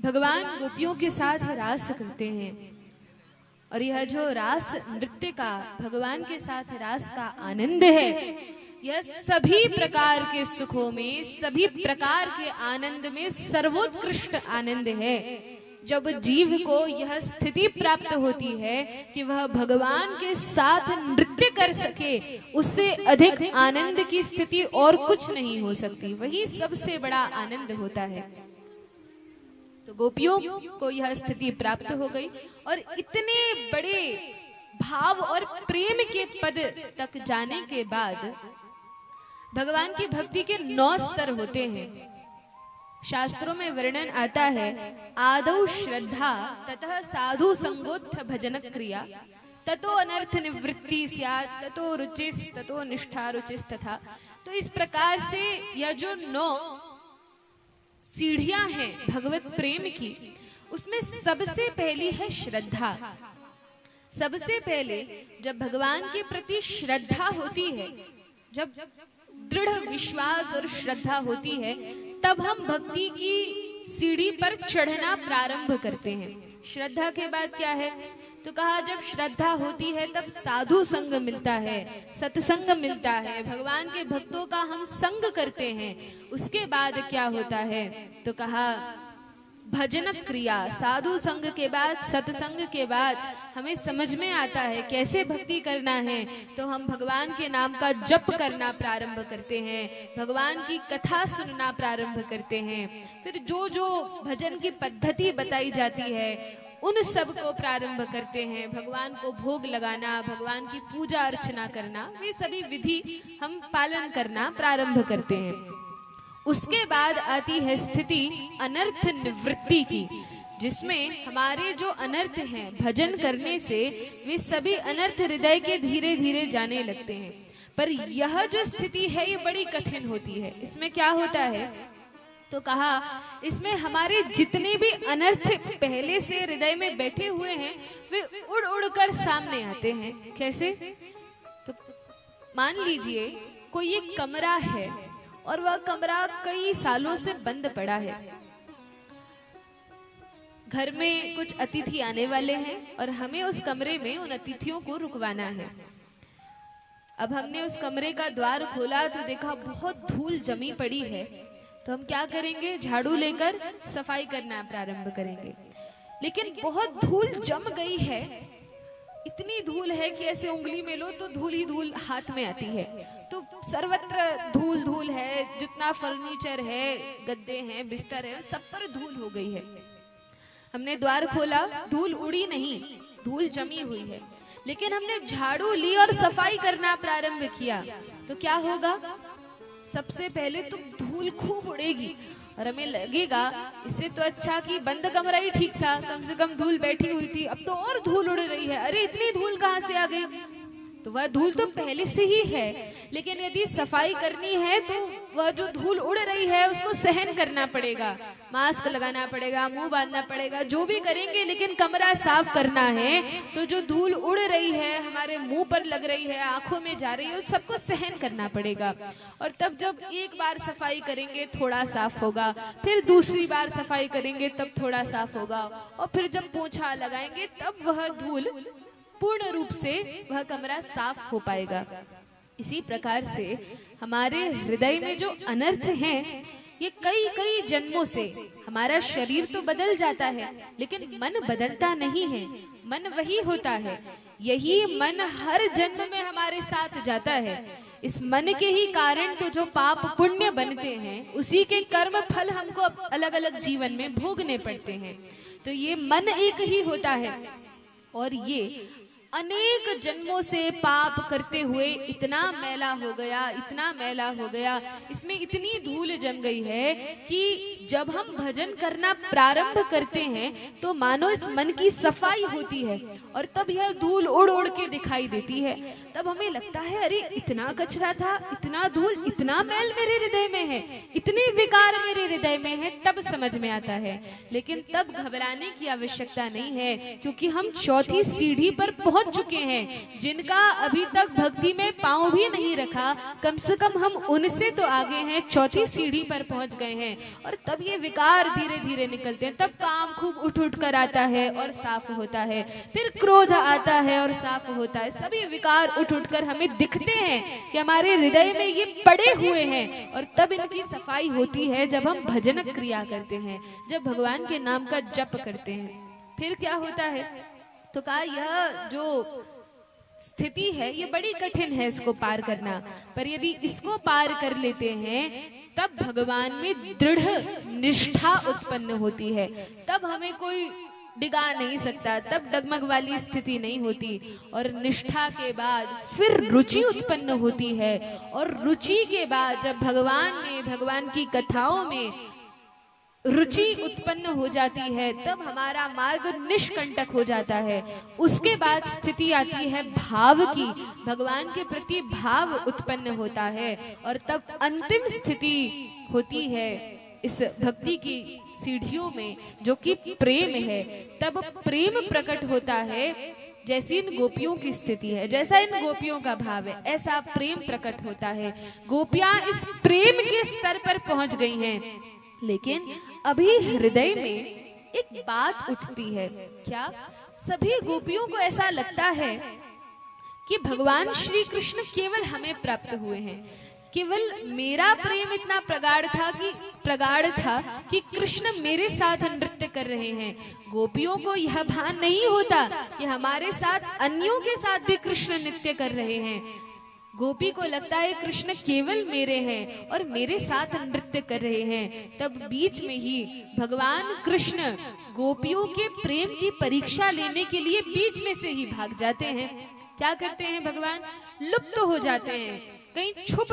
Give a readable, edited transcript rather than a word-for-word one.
भगवान गोपियों के साथ रास करते हैं और यह जो रास नृत्य का, भगवान के साथ रास का आनंद है, यह सभी प्रकार के सुखों में, सभी प्रकार के आनंद में सर्वोत्कृष्ट आनंद है। जब जीव को यह स्थिति प्राप्त होती है कि वह भगवान के साथ नृत्य कर सके, उससे अधिक आनंद की स्थिति और कुछ नहीं हो सकती। वही सबसे बड़ा आनंद होता है। तो गोपियों को यह स्थिति प्राप्त हो गई और इतने बड़े भाव और प्रेम के पद तक जाने के बाद भगवान की भक्ति के 9 स्तर होते हैं। शास्त्रों में वर्णन आता है, आदौ श्रद्धा ततः साधु संगोत्थ भजन क्रिया ततो अनर्थ निवृत्ति स्यात् ततो रुचिस ततो निष्ठा रुचिस तथा। तो इस प्रकार से यह जो 9 सीढ़ियां हैं भगवत प्रेम की, उसमें सबसे पहली है श्रद्धा। सबसे पहले जब भगवान के प्रति श्रद्धा होती है, जब दृढ़ विश्वास और श्रद्धा होती है, तब हम भक्ति की सीढ़ी पर चढ़ना प्रारंभ करते हैं। श्रद्धा के बाद क्या है? तो कहा जब श्रद्धा होती है तब साधु संग मिलता है, सत्संग मिलता है, भगवान के भक्तों का हम संग करते हैं। उसके बाद क्या होता है? तो कहा भजन क्रिया। साधु संग के बाद, सत्संग के बाद हमें समझ में आता है कैसे भक्ति करना है, तो हम भगवान के नाम का जप करना प्रारंभ करते हैं, भगवान की कथा सुनना प्रारंभ करते हैं। फिर जो जो भजन की पद्धति बताई जाती है उन सब को प्रारंभ करते हैं। भगवान को भोग लगाना, भगवान की पूजा अर्चना करना, वे सभी विधि हम पालन करना प्रारंभ करते हैं। उसके बाद आती है स्थिति अनर्थ निवृत्ति की, जिसमें हमारे जो अनर्थ हैं भजन करने से वे सभी अनर्थ हृदय के धीरे धीरे जाने लगते हैं। पर यह जो स्थिति है ये बड़ी कठिन होती है। इसमें क्या होता है? तो कहा इसमें हमारे जितने भी अनर्थ पहले से हृदय में बैठे हुए हैं वे उड़ उड़ कर सामने आते हैं। कैसे? तो मान लीजिए कोई एक कमरा है और वह कमरा कई सालों से बंद पड़ा है। घर में कुछ अतिथि आने वाले हैं और हमें उस कमरे में उन अतिथियों को रुकवाना है। अब हमने उस कमरे का द्वार खोला तो देखा बहुत धूल जमी पड़ी है। तो हम क्या करेंगे? झाड़ू लेकर सफाई करना प्रारंभ करेंगे। लेकिन बहुत धूल जम गई है, इतनी धूल है कि ऐसे उंगली में लो तो धूल ही धूल हाथ में आती है। तो सर्वत्र धूल धूल है, जितना फर्नीचर है, गद्दे हैं, बिस्तर है, सब पर धूल हो गई है। हमने द्वार खोला, धूल उड़ी नहीं, धूल जमी हुई है। लेकिन हमने झाड़ू ली और सफाई करना प्रारंभ किया तो क्या होगा? सबसे पहले तो धूल खूब उड़ेगी और हमें लगेगा इससे तो अच्छा कि बंद कमरा ही ठीक था, कम से कम धूल बैठी हुई थी, अब तो और धूल उड़ रही है। अरे इतनी धूल कहाँ से आ गई? तो वह धूल तो पहले से ही है, लेकिन यदि सफाई करनी है तो वह जो धूल उड़ रही है उसको सहन करना पड़ेगा, मास्क लगाना पड़ेगा, मुंह बांधना पड़ेगा, जो भी करेंगे, लेकिन कमरा साफ करना है। तो जो धूल उड़ रही है, हमारे मुंह पर लग रही है, आंखों में जा रही है, सबको सहन करना पड़ेगा। और तब जब एक बार सफाई करेंगे थोड़ा साफ होगा, फिर दूसरी बार सफाई करेंगे तब थोड़ा साफ होगा, और फिर जब पोंछा लगाएंगे तब वह धूल पूर्ण रूप से वह कमरा साफ हो पाएगा। इसी प्रकार से हमारे हृदय में जो अनर्थ हैं ये कई कई जन्मों से, हमारा शरीर तो बदल जाता है लेकिन मन बदलता नहीं है, मन वही होता है। यही मन हर जन्म में हमारे साथ जाता है। इस मन के ही कारण तो जो पाप पुण्य बनते हैं उसी के कर्म फल हमको अलग अलग जीवन में भोगने पड़ते हैं। तो ये मन एक ही होता है और ये अनेक जन्मों से पाप करते हुए इतना मैला हो गया, इतना मैला हो गया, इसमें इतनी धूल जम गई है कि जब हम भजन करना प्रारंभ करते हैं तो मानो इस मन की सफाई होती है और तब यह धूल उड़ उड़ के दिखाई देती है। तब हमें लगता है अरे इतना कचरा था, इतना धूल, इतना मैल मेरे हृदय में है, इतने विकार मेरे हृदय में है, तब समझ में आता है। लेकिन तब घबराने की आवश्यकता नहीं है, क्योंकि हम चौथी सीढ़ी पर पहुंच चुके हैं। जिनका अभी तक भक्ति में पांव भी नहीं रखा, कम से कम हम उनसे तो आगे हैं, चौथी सीढ़ी पर पहुंच गए हैं। और तब ये विकार धीरे धीरे निकलते हैं, तब काम खूब उठ उठ कर आता है और साफ होता है, फिर क्रोध आता है और साफ होता है। सभी विकार उठ उठकर हमें दिखते हैं कि हमारे हृदय में ये पड़े हुए हैं, और तब इनकी सफाई होती है जब हम भजन क्रिया करते हैं, जब भगवान के नाम का जप करते हैं। फिर क्या होता है, तो कहा यह जो स्थिति है ये बड़ी कठिन है इसको पार करना, पर यदि इसको पार कर लेते हैं तब भगवान में दृढ़ निष्ठा उत्पन्न होती है, तब हमें कोई डिगा नहीं सकता, तब डगमग वाली स्थिति नहीं होती। और निष्ठा के बाद फिर रुचि उत्पन्न होती है, और रुचि के बाद जब भगवान की कथाओं में रुचि उत्पन्न हो जाती है, तब हमारा मार्ग निष्कंटक हो जाता है। उसके बाद स्थिति आती है भाव की, भगवान के प्रति भाव उत्पन्न होता है, और तब अंतिम स्थिति होती है इस भक्ति की सीढ़ियों में, जो कि प्रेम है। तब प्रेम प्रकट होता है, जैसी इन गोपियों की स्थिति है, जैसा इन गोपियों का भाव है, ऐसा प्रेम प्रकट होता है। गोपियां इस प्रेम के स्तर पर पहुंच गई हैं, लेकिन अभी हृदय में एक बात उठती है। क्या? सभी गोपियों को ऐसा लगता है कि भगवान श्री कृष्ण केवल हमें प्राप्त हुए हैं, केवल मेरा प्रेम इतना प्रगाढ़ था कि कृष्ण मेरे साथ नृत्य कर रहे हैं। गोपियों को यह भान नहीं होता कि हमारे साथ अन्यों के साथ भी कृष्ण नृत्य कर रहे हैं। गोपी को लगता है कृष्ण केवल मेरे हैं और मेरे साथ नृत्य कर रहे हैं। तब बीच में ही भगवान कृष्ण गोपियों के प्रेम की परीक्षा लेने के लिए बीच में से ही भाग जाते हैं। क्या करते हैं भगवान? लुप्त हो जाते हैं, कहीं छुप